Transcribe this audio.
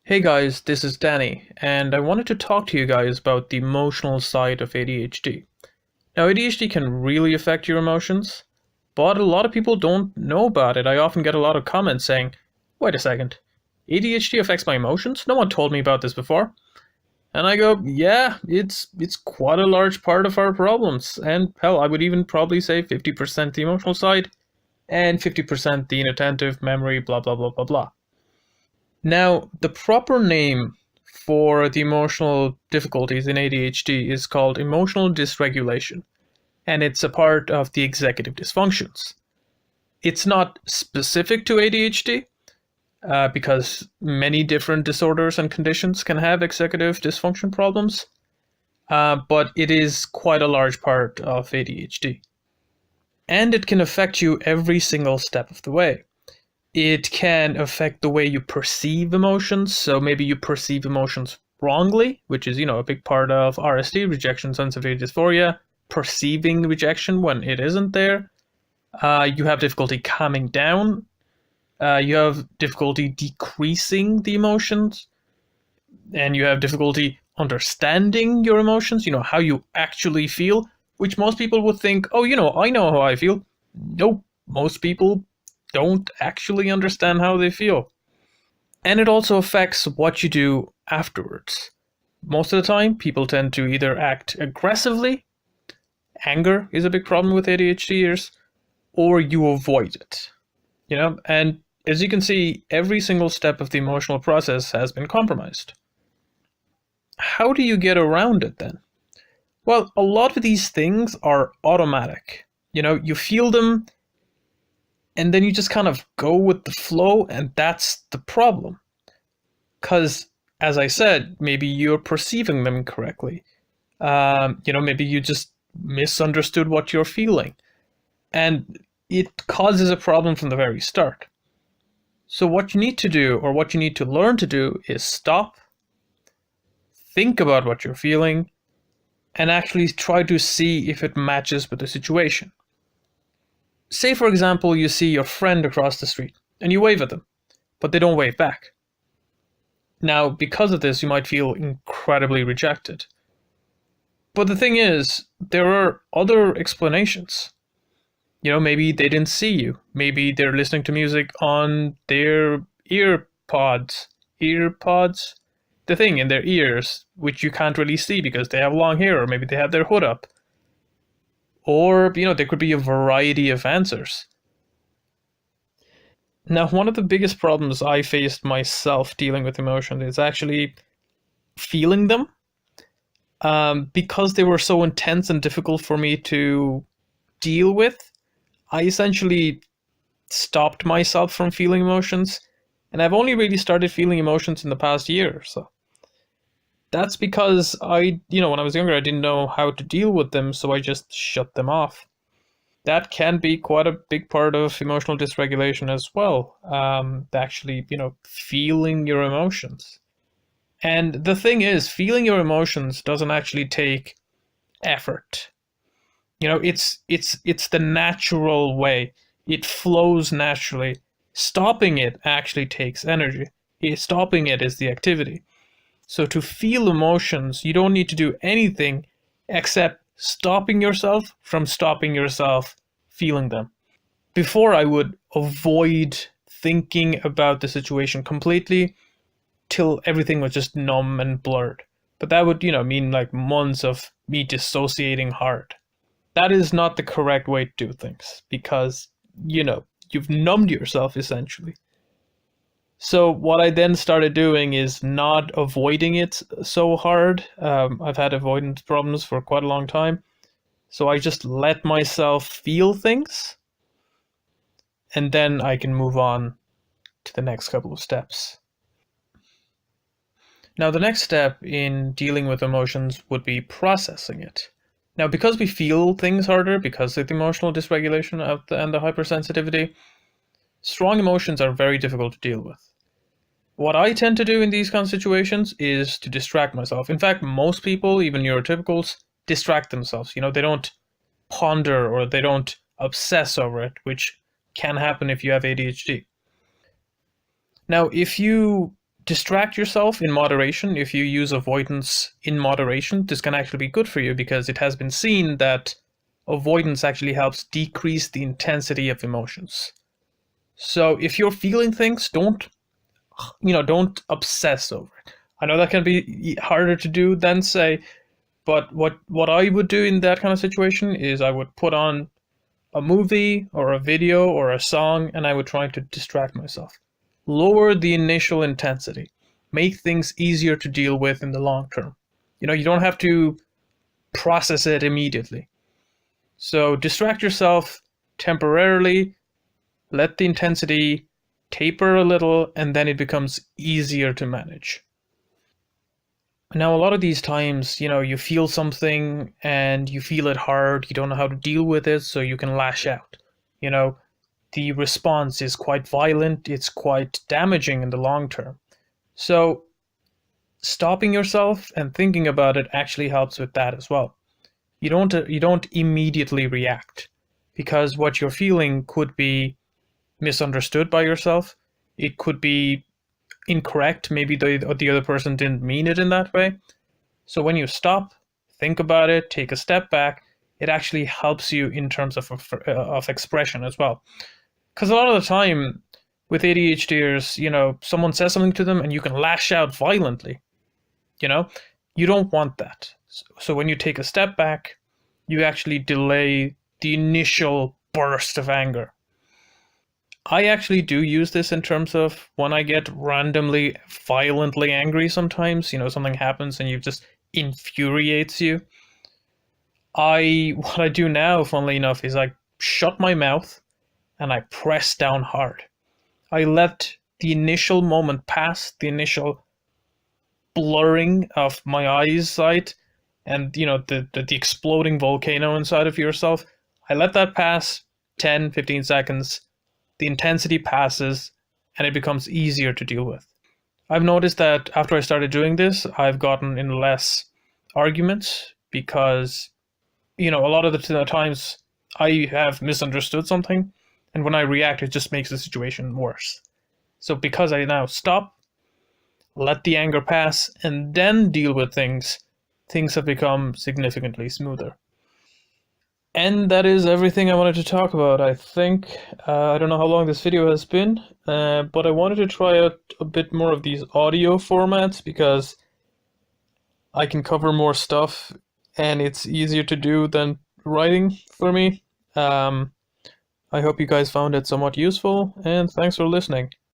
Hey guys, this is Danny, and I wanted to talk to you guys about the emotional side of ADHD. Now, ADHD can really affect your emotions, but a lot of people don't know about it. I often get a lot of comments saying, wait a second, ADHD affects my emotions? No one told me about this before. And I go, yeah, it's quite a large part of our problems. And hell, I would even probably say 50% the emotional side and 50% the inattentive, memory, blah, blah, blah, blah, blah. Now, the proper name for the emotional difficulties in ADHD is called emotional dysregulation, and it's a part of the executive dysfunctions. It's not specific to ADHD because many different disorders and conditions can have executive dysfunction problems, but it is quite a large part of ADHD. And it can affect you every single step of the way. It can affect the way you perceive emotions. So maybe you perceive emotions wrongly, which is, a big part of RSD, rejection sensitivity dysphoria, perceiving rejection when it isn't there. You have difficulty calming down. You have difficulty decreasing the emotions. And you have difficulty understanding your emotions, how you actually feel, which most people would think, oh, I know how I feel. Nope, most people don't actually understand how they feel. And it also affects what you do afterwards. Most of the time, people tend to either act aggressively, anger is a big problem with ADHDers, or you avoid it. And as you can see, every single step of the emotional process has been compromised. How do you get around it then? Well, a lot of these things are automatic. You feel them and then you just kind of go with the flow, and that's the problem. Because, as I said, maybe you're perceiving them incorrectly. Maybe you just misunderstood what you're feeling, and it causes a problem from the very start. So, what you need to do, or what you need to learn to do, is stop, think about what you're feeling, and actually try to see if it matches with the situation. Say, for example, you see your friend across the street and you wave at them, but they don't wave back. Now, because of this, you might feel incredibly rejected. But the thing is, there are other explanations. Maybe they didn't see you. Maybe they're listening to music on their earpods. Earpods? The thing in their ears, which you can't really see because they have long hair, or maybe they have their hood up. Or, there could be a variety of answers. Now, one of the biggest problems I faced myself dealing with emotion is actually feeling them. Because they were so intense and difficult for me to deal with, I essentially stopped myself from feeling emotions. And I've only really started feeling emotions in the past year or so. That's because when I was younger, I didn't know how to deal with them, so I just shut them off. That can be quite a big part of emotional dysregulation as well. Actually, feeling your emotions. And the thing is, feeling your emotions doesn't actually take effort. It's the natural way. It flows naturally. Stopping it actually takes energy. Stopping it is the activity. So to feel emotions, you don't need to do anything except stopping yourself from stopping yourself feeling them. Before, I would avoid thinking about the situation completely till everything was just numb and blurred. But that would, mean like months of me dissociating hard. That is not the correct way to do things because, you've numbed yourself essentially. So what I then started doing is not avoiding it so hard. I've had avoidance problems for quite a long time. So I just let myself feel things, and then I can move on to the next couple of steps. Now, the next step in dealing with emotions would be processing it. Now, because we feel things harder, because of the emotional dysregulation and the hypersensitivity, strong emotions are very difficult to deal with. What I tend to do in these kind of situations is to distract myself. In fact, most people, even neurotypicals, distract themselves. They don't ponder or they don't obsess over it, which can happen if you have ADHD. Now, if you Distract yourself in moderation. If you use avoidance in moderation, this can actually be good for you because it has been seen that avoidance actually helps decrease the intensity of emotions. So if you're feeling things, don't obsess over it. I know that can be harder to do than say, but what I would do in that kind of situation is I would put on a movie or a video or a song and I would try to distract myself. Lower the initial intensity. Make things easier to deal with in the long term. You don't have to process it immediately. So distract yourself temporarily, let the intensity taper a little, and then it becomes easier to manage. Now, a lot of these times, you feel something and you feel it hard, you don't know how to deal with it, so you can lash out. You know, the response is quite violent, it's quite damaging in the long term. So, stopping yourself and thinking about it actually helps with that as well. You don't immediately react because what you're feeling could be misunderstood by yourself. It could be incorrect. Maybe the other person didn't mean it in that way. So when you stop, think about it, take a step back, it actually helps you in terms of expression as well. Because a lot of the time with ADHDers, someone says something to them and you can lash out violently. You know, you don't want that. So when you take a step back, you actually delay the initial burst of anger. I actually do use this in terms of when I get randomly violently angry sometimes, something happens and you just infuriates you. What I do now, funnily enough, is I shut my mouth and I press down hard. I let the initial moment pass, the initial blurring of my eyesight and the exploding volcano inside of yourself. I let that pass 10, 15 seconds. The intensity passes and it becomes easier to deal with. I've noticed that after I started doing this, I've gotten in less arguments because, a lot of the times I have misunderstood something, and when I react, it just makes the situation worse. So because I now stop, let the anger pass, and then deal with things have become significantly smoother. And that is everything I wanted to talk about, I think. I don't know how long this video has been, but I wanted to try out a bit more of these audio formats because I can cover more stuff and it's easier to do than writing for me. I hope you guys found it somewhat useful, and thanks for listening.